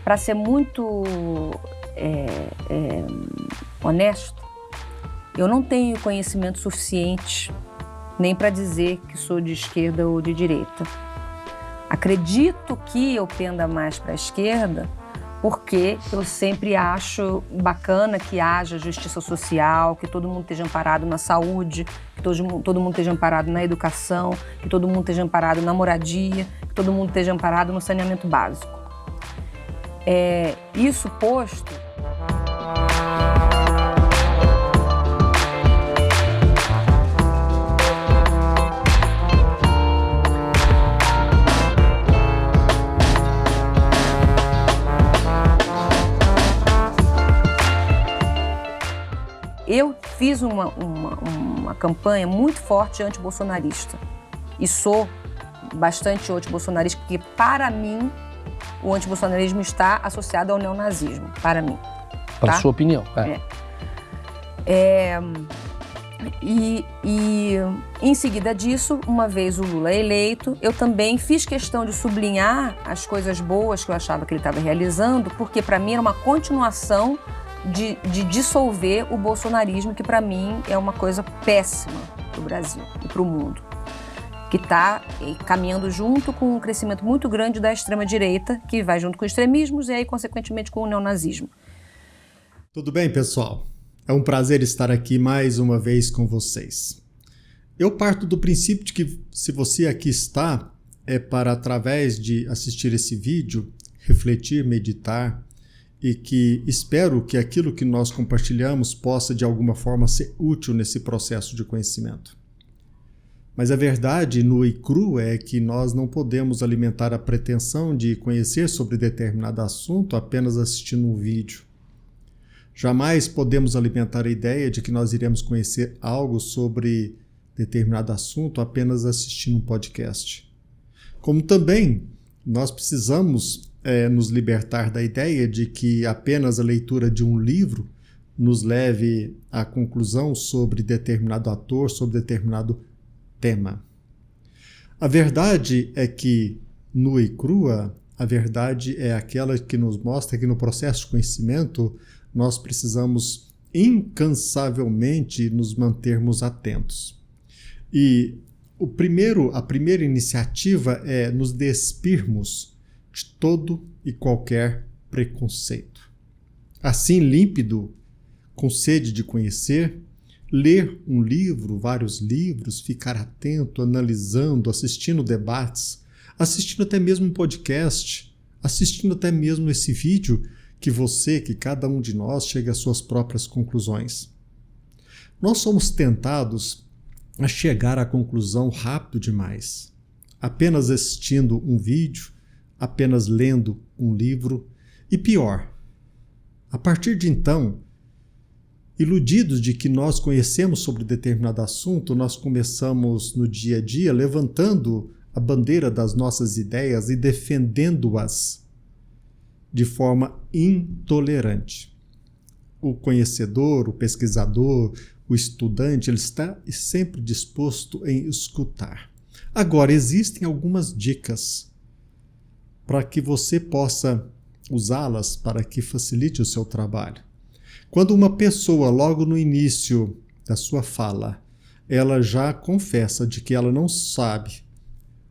para ser muito honesto, eu não tenho conhecimento suficiente nem para dizer que sou de esquerda ou de direita. Acredito que eu penda mais para a esquerda porque eu sempre acho bacana que haja justiça social, que todo mundo esteja amparado na saúde, que todo mundo esteja amparado na educação, que todo mundo esteja amparado na moradia, que todo mundo esteja amparado no saneamento básico. Isso posto, eu fiz uma campanha muito forte anti-bolsonarista e sou bastante anti-bolsonarista porque, para mim, o antibolsonarismo está associado ao neonazismo, para mim. Para tá? sua opinião. E em seguida disso, uma vez o Lula eleito, eu também fiz questão de sublinhar as coisas boas que eu achava que ele estava realizando, porque para mim era uma continuação de dissolver o bolsonarismo, que para mim é uma coisa péssima para o Brasil e para o mundo, que está caminhando junto com um crescimento muito grande da extrema-direita, que vai junto com extremismos e aí, consequentemente, com o neonazismo. Tudo bem, pessoal? É um prazer estar aqui mais uma vez com vocês. Eu parto do princípio de que, se você aqui está, é para, através de assistir esse vídeo, refletir, meditar, e que espero que aquilo que nós compartilhamos possa, de alguma forma, ser útil nesse processo de conhecimento. Mas a verdade nua e crua é que nós não podemos alimentar a pretensão de conhecer sobre determinado assunto apenas assistindo um vídeo. Jamais podemos alimentar a ideia de que nós iremos conhecer algo sobre determinado assunto apenas assistindo um podcast. Como também nós precisamos nos libertar da ideia de que apenas a leitura de um livro nos leve à conclusão sobre determinado ator, sobre determinado tema. A verdade é que, nua e crua, a verdade é aquela que nos mostra que no processo de conhecimento nós precisamos incansavelmente nos mantermos atentos. E a primeira iniciativa é nos despirmos de todo e qualquer preconceito. Assim, límpido, com sede de conhecer, ler um livro, vários livros, ficar atento, analisando, assistindo debates, assistindo até mesmo um podcast, assistindo até mesmo esse vídeo, que cada um de nós chegue às suas próprias conclusões. Nós somos tentados a chegar à conclusão rápido demais, apenas assistindo um vídeo, apenas lendo um livro, e pior, a partir de então, iludidos de que nós conhecemos sobre determinado assunto, nós começamos no dia a dia levantando a bandeira das nossas ideias e defendendo-as de forma intolerante. O conhecedor, o pesquisador, o estudante, ele está sempre disposto em escutar. Agora, existem algumas dicas para que você possa usá-las para que facilite o seu trabalho. Quando uma pessoa, logo no início da sua fala, ela já confessa de que ela não sabe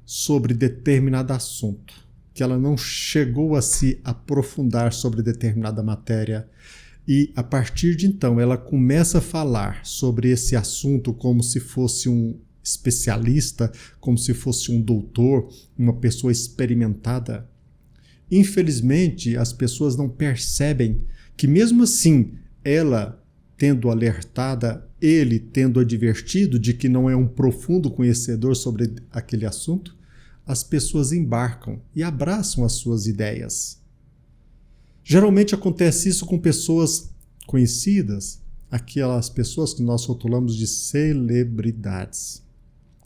sobre determinado assunto, que ela não chegou a se aprofundar sobre determinada matéria, e a partir de então ela começa a falar sobre esse assunto como se fosse um especialista, como se fosse um doutor, uma pessoa experimentada. Infelizmente, as pessoas não percebem que, mesmo assim, ela tendo alertada, ele tendo advertido de que não é um profundo conhecedor sobre aquele assunto, as pessoas embarcam e abraçam as suas ideias. Geralmente acontece isso com pessoas conhecidas, aquelas pessoas que nós rotulamos de celebridades.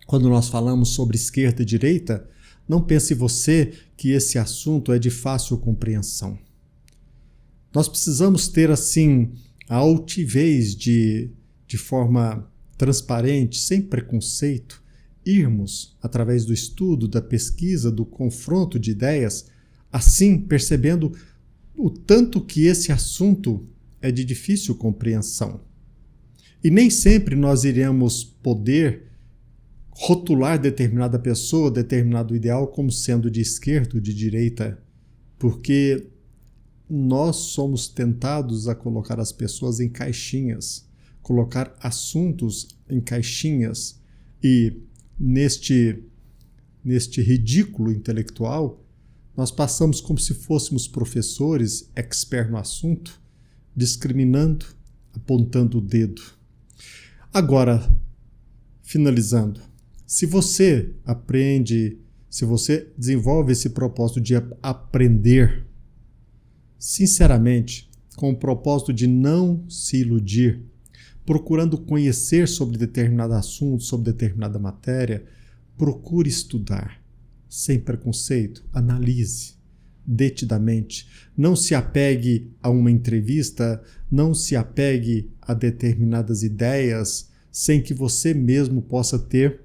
Quando nós falamos sobre esquerda e direita, não pense você que esse assunto é de fácil compreensão. Nós precisamos ter, assim, a altivez de forma transparente, sem preconceito, irmos, através do estudo, da pesquisa, do confronto de ideias, assim percebendo o tanto que esse assunto é de difícil compreensão. E nem sempre nós iremos poder rotular determinada pessoa, determinado ideal como sendo de esquerda ou de direita, porque nós somos tentados a colocar as pessoas em caixinhas, colocar assuntos em caixinhas, e neste ridículo intelectual, nós passamos como se fôssemos professores, expert no assunto, discriminando, apontando o dedo. Agora, finalizando, se você aprende, se você desenvolve esse propósito de aprender, sinceramente, com o propósito de não se iludir, procurando conhecer sobre determinado assunto, sobre determinada matéria, procure estudar, sem preconceito, analise detidamente. Não se apegue a uma entrevista, não se apegue a determinadas ideias, sem que você mesmo possa ter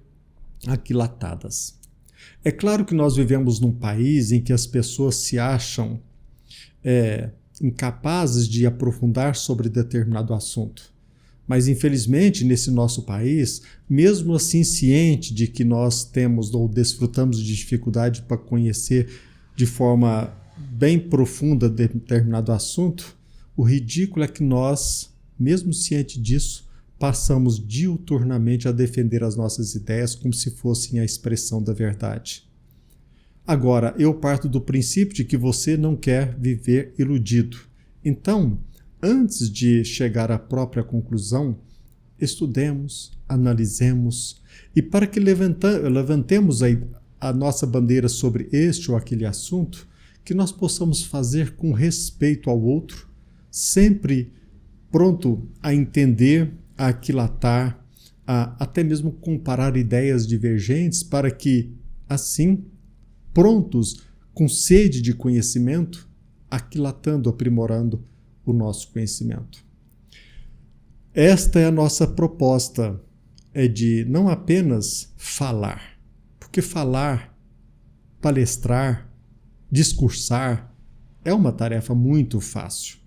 aquilatadas. É claro que nós vivemos num país em que as pessoas se acham incapazes de aprofundar sobre determinado assunto. Mas, infelizmente, nesse nosso país, mesmo assim ciente de que nós temos ou desfrutamos de dificuldade para conhecer de forma bem profunda determinado assunto, o ridículo é que nós, mesmo ciente disso, passamos diuturnamente a defender as nossas ideias como se fossem a expressão da verdade. Agora, eu parto do princípio de que você não quer viver iludido. Então, antes de chegar à própria conclusão, estudemos, analisemos, e para que levantemos a nossa bandeira sobre este ou aquele assunto, que nós possamos fazer com respeito ao outro, sempre pronto a entender, a aquilatar, a até mesmo comparar ideias divergentes, para que, assim, prontos, com sede de conhecimento, aquilatando, aprimorando o nosso conhecimento. Esta é a nossa proposta, é de não apenas falar, porque falar, palestrar, discursar é uma tarefa muito fácil.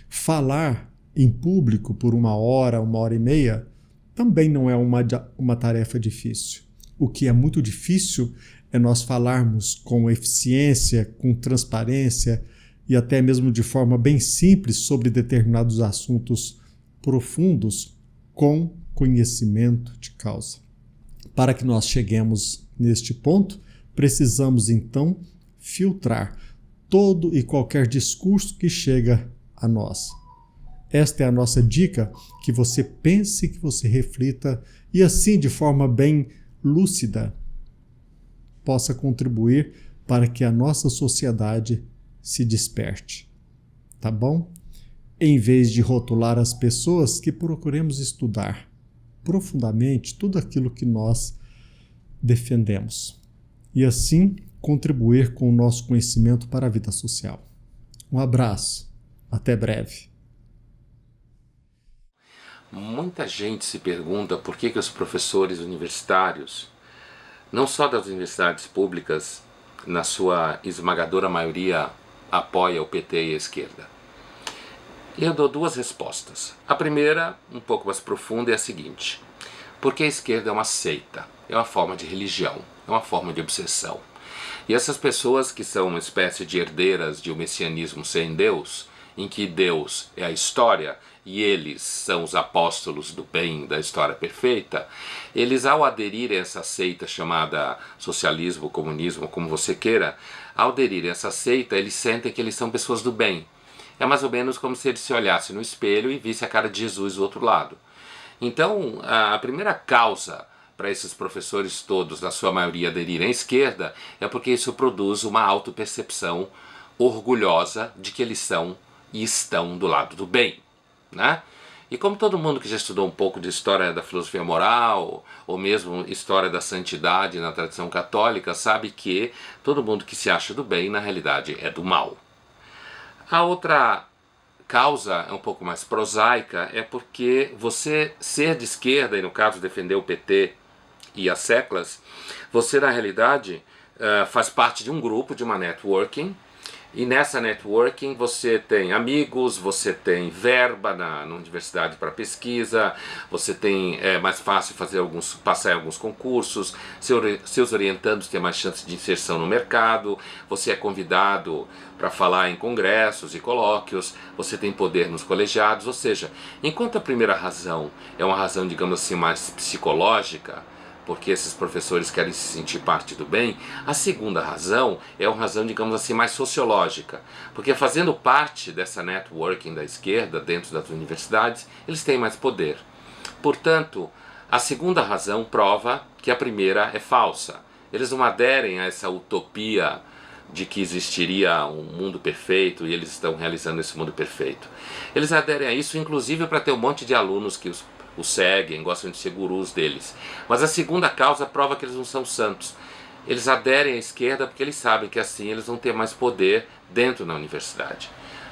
Falar em público por 1 hora e meia, também não é uma tarefa difícil. O que é muito difícil é nós falarmos com eficiência, com transparência e até mesmo de forma bem simples sobre determinados assuntos profundos com conhecimento de causa. Para que nós cheguemos neste ponto, precisamos então filtrar todo e qualquer discurso que chega a nós. Esta é a nossa dica, que você pense, que você reflita e assim, de forma bem lúcida, possa contribuir para que a nossa sociedade se desperte. Tá bom? Em vez de rotular as pessoas, que procuremos estudar profundamente tudo aquilo que nós defendemos. E assim, contribuir com o nosso conhecimento para a vida social. Um abraço. Até breve. Muita gente se pergunta por que os professores universitários, não só das universidades públicas, na sua esmagadora maioria, apoia o PT e a esquerda. E eu dou duas respostas. A primeira, um pouco mais profunda, é a seguinte: porque a esquerda é uma seita, é uma forma de religião, é uma forma de obsessão. E essas pessoas que são uma espécie de herdeiras de um messianismo sem Deus, em que Deus é a história e eles são os apóstolos do bem, da história perfeita, eles, ao aderirem a essa seita chamada socialismo, comunismo, como você queira, ao aderirem a essa seita, eles sentem que eles são pessoas do bem. É mais ou menos como se eles se olhassem no espelho e vissem a cara de Jesus do outro lado. Então, a primeira causa para esses professores todos, na sua maioria, aderirem à esquerda, é porque isso produz uma autopercepção orgulhosa de que eles são e estão do lado do bem, né? E como todo mundo que já estudou um pouco de história da filosofia moral, ou mesmo história da santidade na tradição católica, sabe que todo mundo que se acha do bem, na realidade, é do mal. A outra causa é um pouco mais prosaica, é porque você ser de esquerda, e no caso defender o PT e as seclas, você na realidade faz parte de um grupo, de uma networking, E nessa networking você tem amigos, você tem verba na universidade para pesquisa, você tem, é mais fácil passar em alguns concursos, seus orientandos têm mais chance de inserção no mercado, você é convidado para falar em congressos e colóquios, você tem poder nos colegiados, ou seja, enquanto a primeira razão é uma razão, digamos assim, mais psicológica, porque esses professores querem se sentir parte do bem, a segunda razão é uma razão, digamos assim, mais sociológica, porque fazendo parte dessa networking da esquerda dentro das universidades, eles têm mais poder. Portanto, a segunda razão prova que a primeira é falsa. Eles não aderem a essa utopia de que existiria um mundo perfeito e eles estão realizando esse mundo perfeito. Eles aderem a isso, inclusive, para ter um monte de alunos que os seguem, gostam de ser gurus deles. Mas a segunda causa prova que eles não são santos. Eles aderem à esquerda porque eles sabem que assim eles vão ter mais poder dentro da universidade.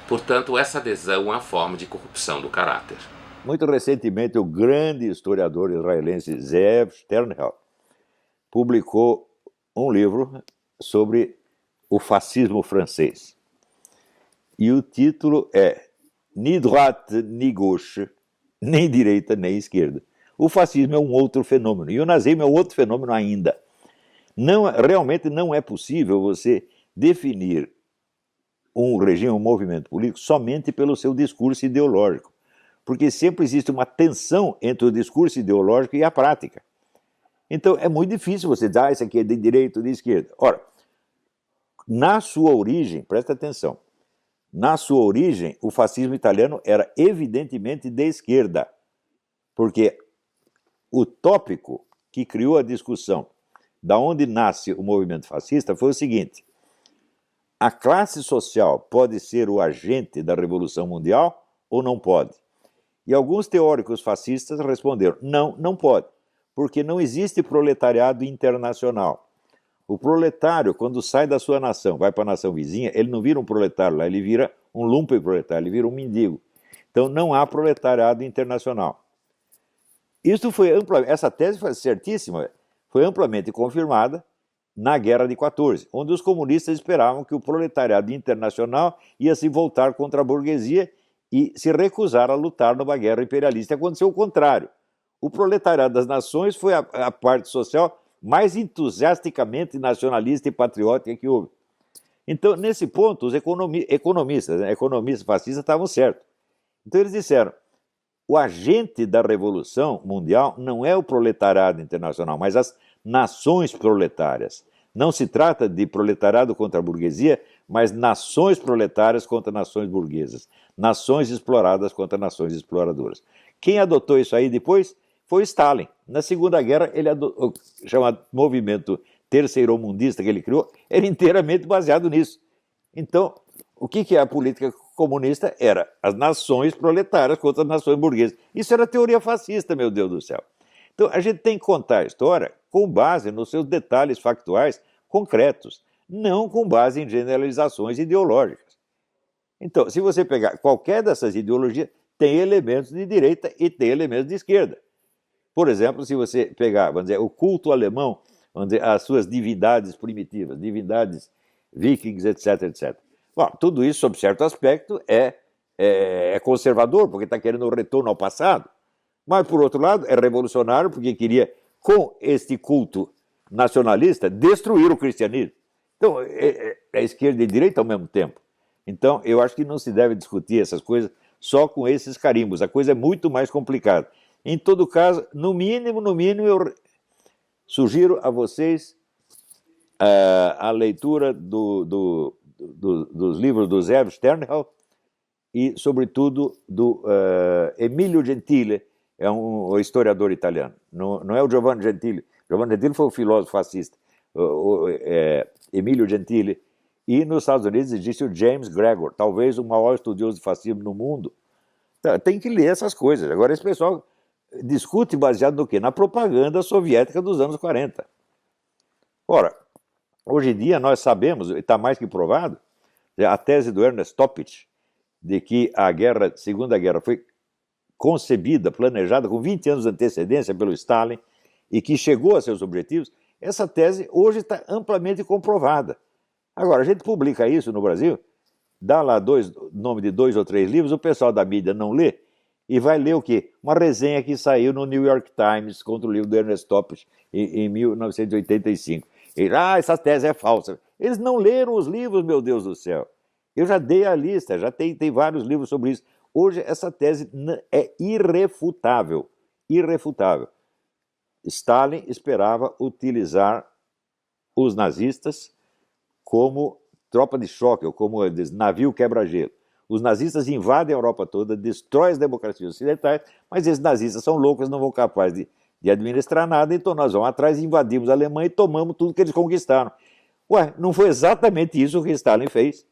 Portanto, essa adesão é uma forma de corrupção do caráter. Muito recentemente, o grande historiador israelense Zeev Sternhell publicou um livro sobre o fascismo francês. E o título é Ni droite ni gauche, nem direita nem esquerda. O fascismo é um outro fenômeno, e o nazismo é outro fenômeno ainda. Realmente não é possível você definir um regime, um movimento político, somente pelo seu discurso ideológico, porque sempre existe uma tensão entre o discurso ideológico e a prática. Então é muito difícil você dizer, isso aqui é de direita ou de esquerda. Ora, na sua origem, presta atenção, na sua origem, o fascismo italiano era evidentemente de esquerda, porque o tópico que criou a discussão da onde nasce o movimento fascista foi o seguinte: a classe social pode ser o agente da Revolução Mundial ou não pode? E alguns teóricos fascistas responderam, não, não pode, porque não existe proletariado internacional. O proletário, quando sai da sua nação, vai para a nação vizinha, ele não vira um proletário lá, ele vira um lumpenproletário, ele vira um mendigo. Então não há proletariado internacional. Essa tese foi certíssima, foi amplamente confirmada na Guerra de 14, onde os comunistas esperavam que o proletariado internacional ia se voltar contra a burguesia e se recusar a lutar numa guerra imperialista. Aconteceu o contrário. O proletariado das nações foi a parte social mais entusiasticamente nacionalista e patriótica que houve. Então, nesse ponto, os economistas fascistas estavam certos. Então eles disseram, o agente da Revolução Mundial não é o proletariado internacional, mas as nações proletárias. Não se trata de proletariado contra a burguesia, mas nações proletárias contra nações burguesas. Nações exploradas contra nações exploradoras. Quem adotou isso aí depois foi Stalin. Na Segunda Guerra, ele adotou o chamado movimento terceiromundista que ele criou, era inteiramente baseado nisso. Então, o que é a política comunista? Era as nações proletárias contra as nações burguesas. Isso era teoria fascista, meu Deus do céu. Então, a gente tem que contar a história com base nos seus detalhes factuais concretos, não com base em generalizações ideológicas. Então, se você pegar qualquer dessas ideologias, tem elementos de direita e tem elementos de esquerda. Por exemplo, se você pegar, vamos dizer, o culto alemão, vamos dizer, as suas divindades primitivas, divindades vikings, etc, etc. Bom, tudo isso, sob certo aspecto, é conservador, porque está querendo um retorno ao passado. Mas, por outro lado, é revolucionário, porque queria, com este culto nacionalista, destruir o cristianismo. Então, é esquerda e direita ao mesmo tempo. Então, eu acho que não se deve discutir essas coisas só com esses carimbos. A coisa é muito mais complicada. Em todo caso, no mínimo, eu sugiro a vocês a leitura dos livros do Zeev Sternhell e, sobretudo, do Emilio Gentile, é um historiador italiano. Não é o Giovanni Gentile. Giovanni Gentile foi um filósofo fascista. Emilio Gentile. E nos Estados Unidos existe o James Gregor, talvez o maior estudioso de fascismo no mundo. Tem que ler essas coisas. Agora, esse pessoal discute baseado no quê? Na propaganda soviética dos anos 40. Ora, hoje em dia nós sabemos, e está mais que provado, a tese do Ernest Toppich, de que a Segunda Guerra foi concebida, planejada com 20 anos de antecedência pelo Stalin e que chegou a seus objetivos, essa tese hoje está amplamente comprovada. Agora, a gente publica isso no Brasil dá lá nome de 2 ou 3 livros, o pessoal da mídia não lê, e vai ler o quê? Uma resenha que saiu no New York Times contra o livro do Ernest Topes em 1985. Essa tese é falsa. Eles não leram os livros, meu Deus do céu. Eu já dei a lista, já tem vários livros sobre isso. Hoje essa tese é irrefutável. Irrefutável. Stalin esperava utilizar os nazistas como tropa de choque, ou como navio quebra-gelo. Os nazistas invadem a Europa toda, destroem as democracias ocidentais, mas esses nazistas são loucos, não vão capazes de administrar nada, então nós vamos atrás, invadimos a Alemanha e tomamos tudo que eles conquistaram. Ué, não foi exatamente isso que Stalin fez?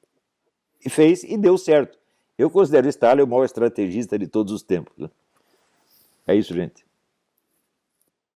E deu certo. Eu considero Stalin o maior estrategista de todos os tempos. É isso, gente.